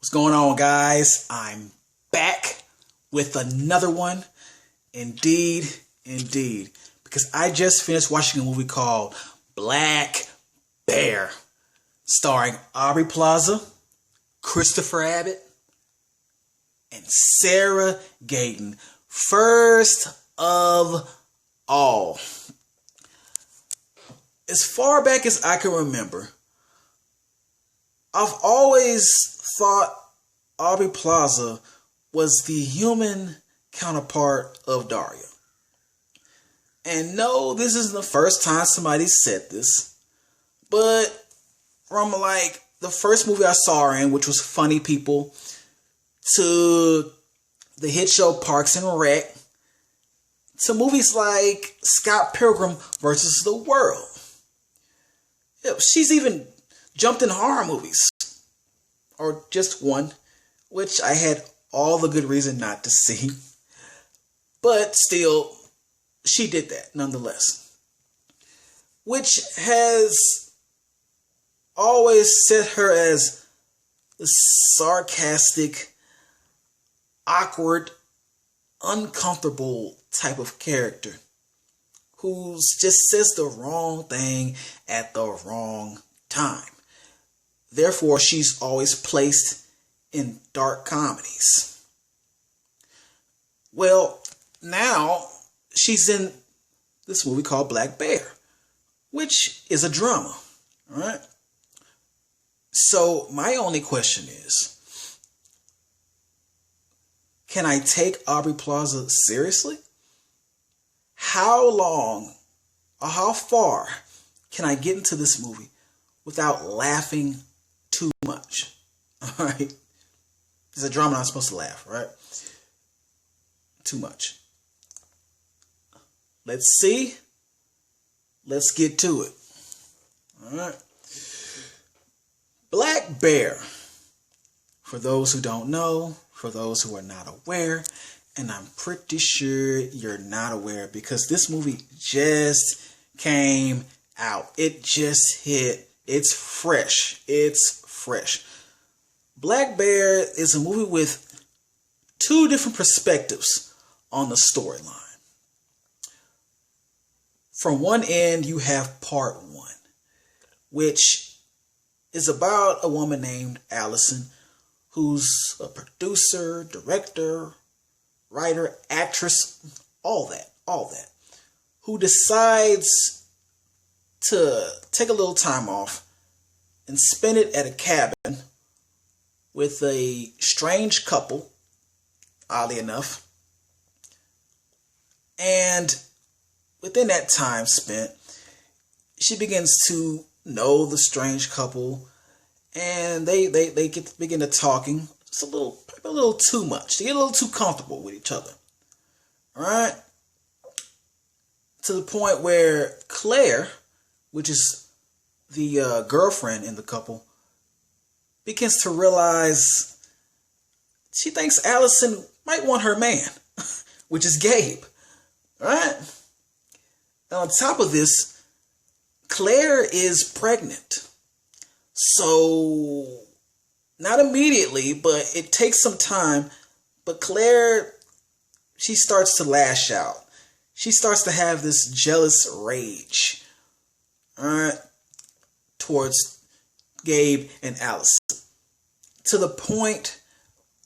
What's going on, guys? I'm back with another one. Indeed. Because I just finished watching a movie called Black Bear, starring Aubrey Plaza, Christopher Abbott, and Sarah Gayton. First of all, as far back as I can remember, I've always thought Aubrey Plaza was the human counterpart of DIARRHEA. And no, this isn't the first time somebody said this, but from like the first movie I saw her in, which was Funny People, to the hit show Parks and Rec, to movies like Scott Pilgrim versus the World. She's even jumped in horror movies, or just one, which I had all the good reason not to see. But still, she did that nonetheless, which has always set her as the sarcastic, awkward, uncomfortable type of character who just says the wrong thing at the wrong time. Therefore, she's always placed in dark comedies. Well, now she's in this movie called Black Bear, which is a drama, all right? So my only question is, can I take Aubrey Plaza seriously? How long or how far can I get into this movie without laughing too much? All right. It's a drama, not supposed to laugh, right? Too much. Let's see. Let's get to it. All right. Black Bear. For those who don't know, for those who are not aware, and I'm pretty sure you're not aware because this movie just came out. It just hit. It's fresh. Black Bear is a movie with two different perspectives on the storyline. From one end, you have part one, which is about a woman named Allison, who's a producer, director, writer, actress, all that, who decides to take a little time off and spend it at a cabin with a strange couple, oddly enough. And within that time spent, she begins to know the strange couple, and they begin to talking just a little too much. They get a little too comfortable with each other. All right? To the point where Claire, which is the girlfriend in the couple, begins to realize she thinks Allison might want her man, which is Gabe. All right? And on top of this, Claire is pregnant. So, not immediately, but it takes some time. But Claire, she starts to lash out. She starts to have this jealous rage, all right, towards Gabe and Allison, to the point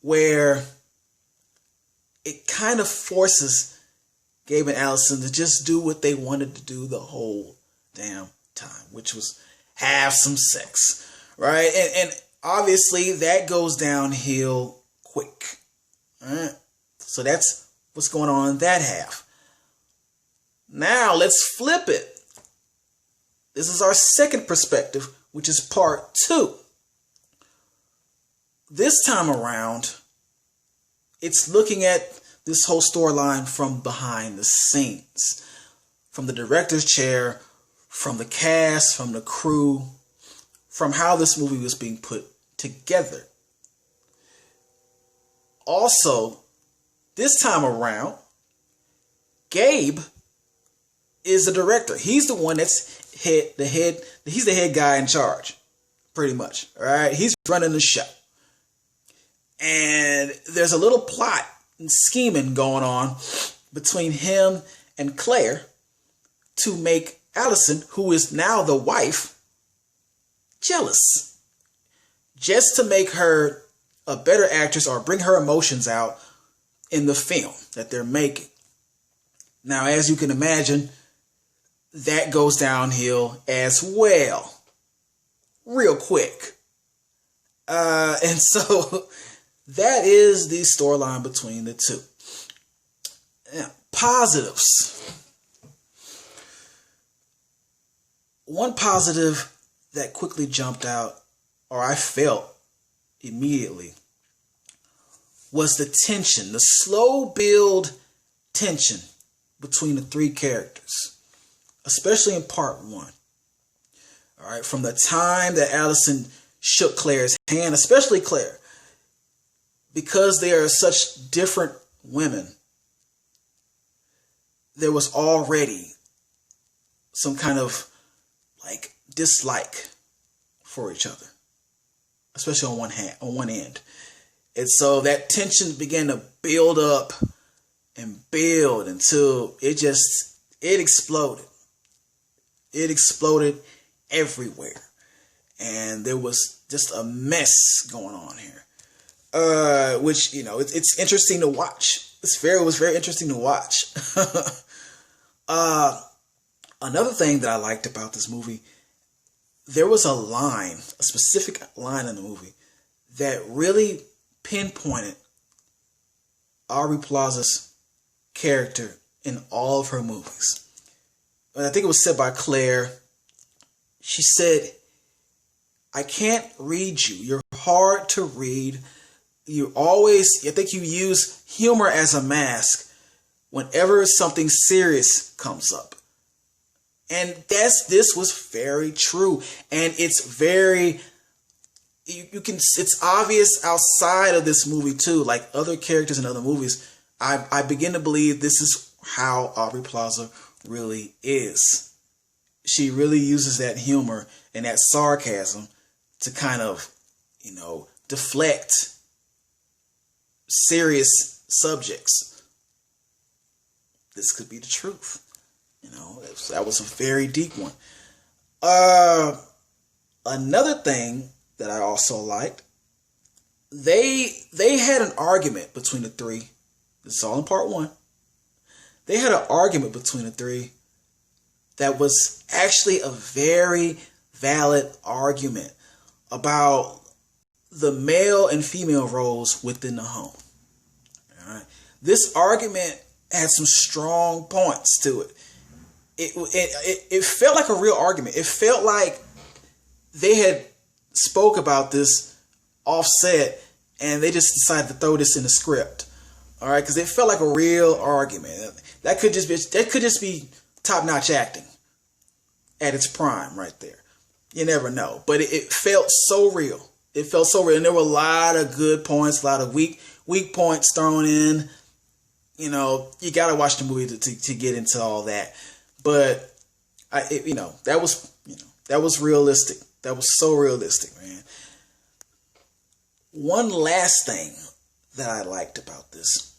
where it kind of forces Gabe and Allison to just do what they wanted to do the whole damn time, which was have some sex, right? And obviously that goes downhill quick, all right? So that's what's going on in that half. Now let's flip it. This is our second perspective, which is part two. This time around, it's looking at this whole storyline from behind the scenes, from the director's chair, from the cast, from the crew, from how this movie was being put together. Also, this time around, Gabe is the director. He's the one that's he's the head guy in charge, pretty much. All right, he's running the show. And there's a little plot and scheming going on between him and Claire to make Allison, who is now the wife, jealous. Just to make her a better actress or bring her emotions out in the film that they're making. Now, as you can imagine, that goes downhill as well. Real quick. And so that is the storyline between the two. Now, positives. One positive that quickly jumped out, or I felt immediately, was the tension, the slow build tension between the three characters, especially in part one. All right, from the time that Allison shook Claire's hand, especially Claire, because they are such different women, there was already some kind of like dislike for each other, especially on one end. And so that tension began to build up and build until it exploded. It exploded everywhere. And there was just a mess going on here. Which, you know, it's interesting to watch. It was very interesting to watch. Another thing that I liked about this movie, there was a specific line in the movie that really pinpointed Aubrey Plaza's character in all of her movies. And I think it was said by Claire. She said, "I can't read you. You're hard to read. I think you use humor as a mask whenever something serious comes up." And this was very true. And it's very, it's obvious outside of this movie too, like other characters in other movies. I begin to believe this is how Aubrey Plaza really is. She really uses that humor and that sarcasm to kind of, you know, deflect serious subjects. This could be the truth. You know, that was a very deep one. Another thing that I also liked, they had an argument between the three. This is all in part one. They had an argument between the three that was actually a very valid argument about the male and female roles within the home. All right. This argument had some strong points to it. It felt like a real argument. It felt like they had spoke about this offset and they just decided to throw this in the script. All right, because it felt like a real argument. That could just be top-notch acting at its prime right there. You never know, but it felt so real. It felt so real, and there were a lot of good points, a lot of weak points thrown in. You know, you got to watch the movie to get into all that. But that was realistic. That was so realistic, man. One last thing that I liked about this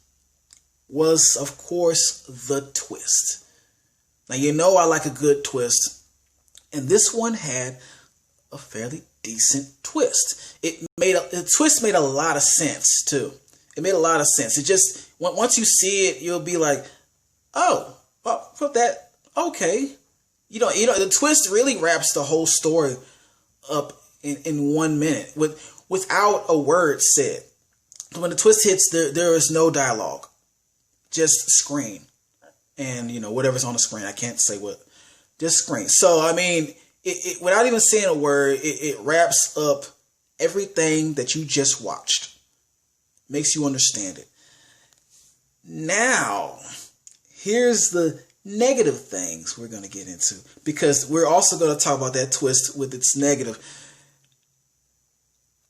was, of course, the twist. Now, you know I like a good twist, and this one had a fairly decent twist. The twist made a lot of sense too. It made a lot of sense. It just, once you see it, you'll be like, oh, well, that, okay. You know, the twist really wraps the whole story up in 1 minute without a word said. When the twist hits, there is no dialogue, just screen, and whatever's on the screen. I can't say what, just screen. So I mean, it without even saying a word, it wraps up everything that you just watched, makes you understand it. Now, here's the negative things we're going to get into, because we're also going to talk about that twist with its negative.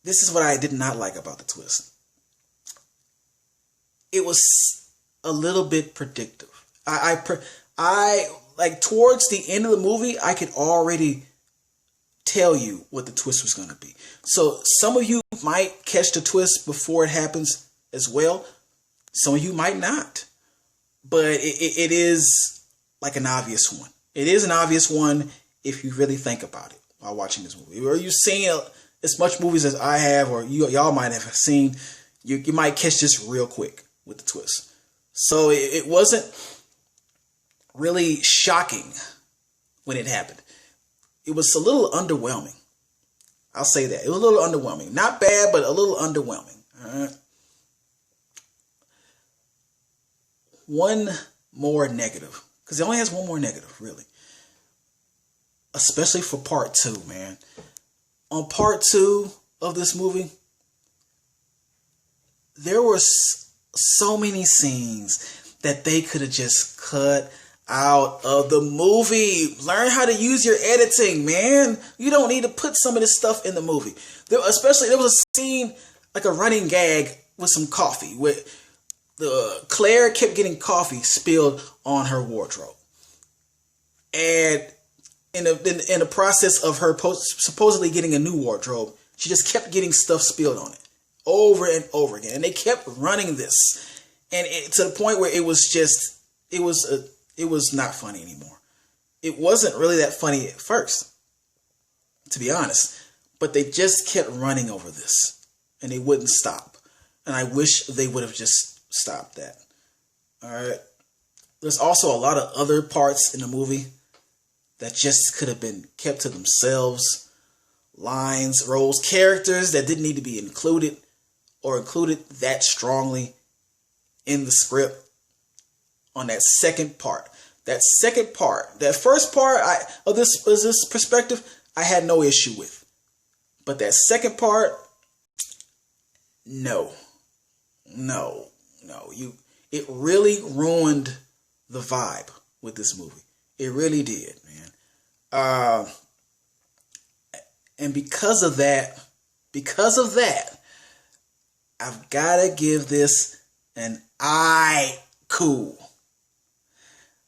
This is what I did not like about the twist. It was a little bit predictive. I like towards the end of the movie, I could already tell you what the twist was going to be. So some of you might catch the twist before it happens as well. Some of you might not. But it is like an obvious one. It is an obvious one if you really think about it while watching this movie. Or you've seen as much movies as I have, or y'all might have seen. You might catch this real quick with the twist. So it wasn't really shocking when it happened. It was a little underwhelming. I'll say that. It was a little underwhelming. Not bad, but a little underwhelming. All right. One more negative. Because it only has one more negative, really. Especially for part 2, man. On part 2 of this movie, there were so many scenes that they could have just cut out of the movie. Learn how to use your editing, man. You don't need to put some of this stuff in the movie. There was a scene, like a running gag with some coffee, where Claire kept getting coffee spilled on her wardrobe. And in the process of her supposedly getting a new wardrobe, she just kept getting stuff spilled on it over and over again. And they kept running this. And to the point where it was not funny anymore. It wasn't really that funny at first, to be honest. But they just kept running over this. And they wouldn't stop. And I wish they would have just stopped that. Alright. There's also a lot of other parts in the movie that just could have been kept to themselves. Lines, roles, characters that didn't need to be included or included that strongly in the script on that second part. That second part, that first part of this perspective, I had no issue with. But that second part, no. It really ruined the vibe with this movie. It really did, man. And because of that, I've got to give this an I cool.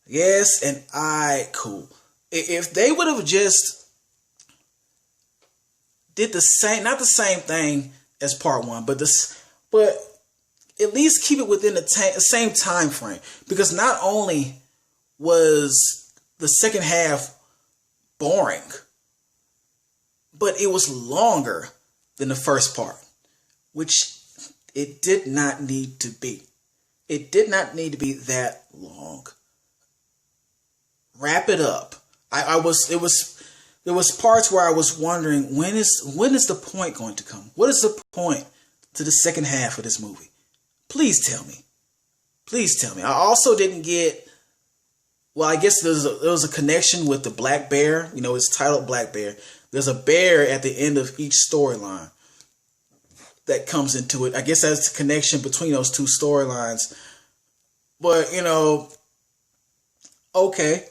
Yes, an I cool. If they would have just did the same, not the same thing as part 1, but at least keep it within the same time frame. Because not only was the second half boring, but it was longer than the first part, which it did not need to be. It did not need to be that long. Wrap it up. There was parts where I was wondering, when is the point going to come? What is the point to the second half of this movie? Please tell me. Please tell me. I also didn't get, well, I guess there was a connection with the black bear. You know, it's titled Black Bear. There's a bear at the end of each storyline that comes into it. I guess that's the connection between those two storylines. But, you know, okay.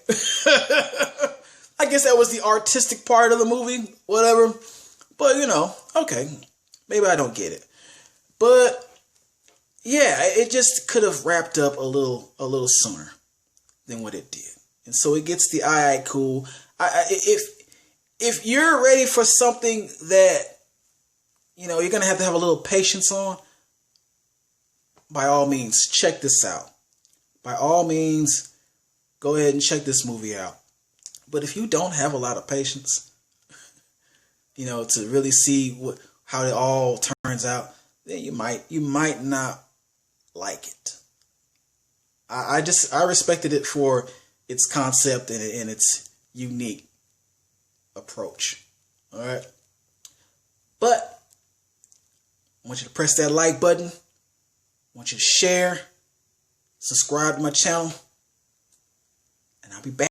I guess that was the artistic part of the movie, whatever. But, you know, okay. Maybe I don't get it. But, yeah, it just could have wrapped up a little sooner than what it did. And so it gets the aye cool. If you're ready for something that, you know, you're going to have a little patience on, by all means, check this out. By all means, go ahead and check this movie out. But if you don't have a lot of patience, you know, to really see how it all turns out, then you might not like it. I respected it for its concept and its unique approach. All right. But I want you to press that like button. I want you to share, subscribe to my channel, and I'll be back.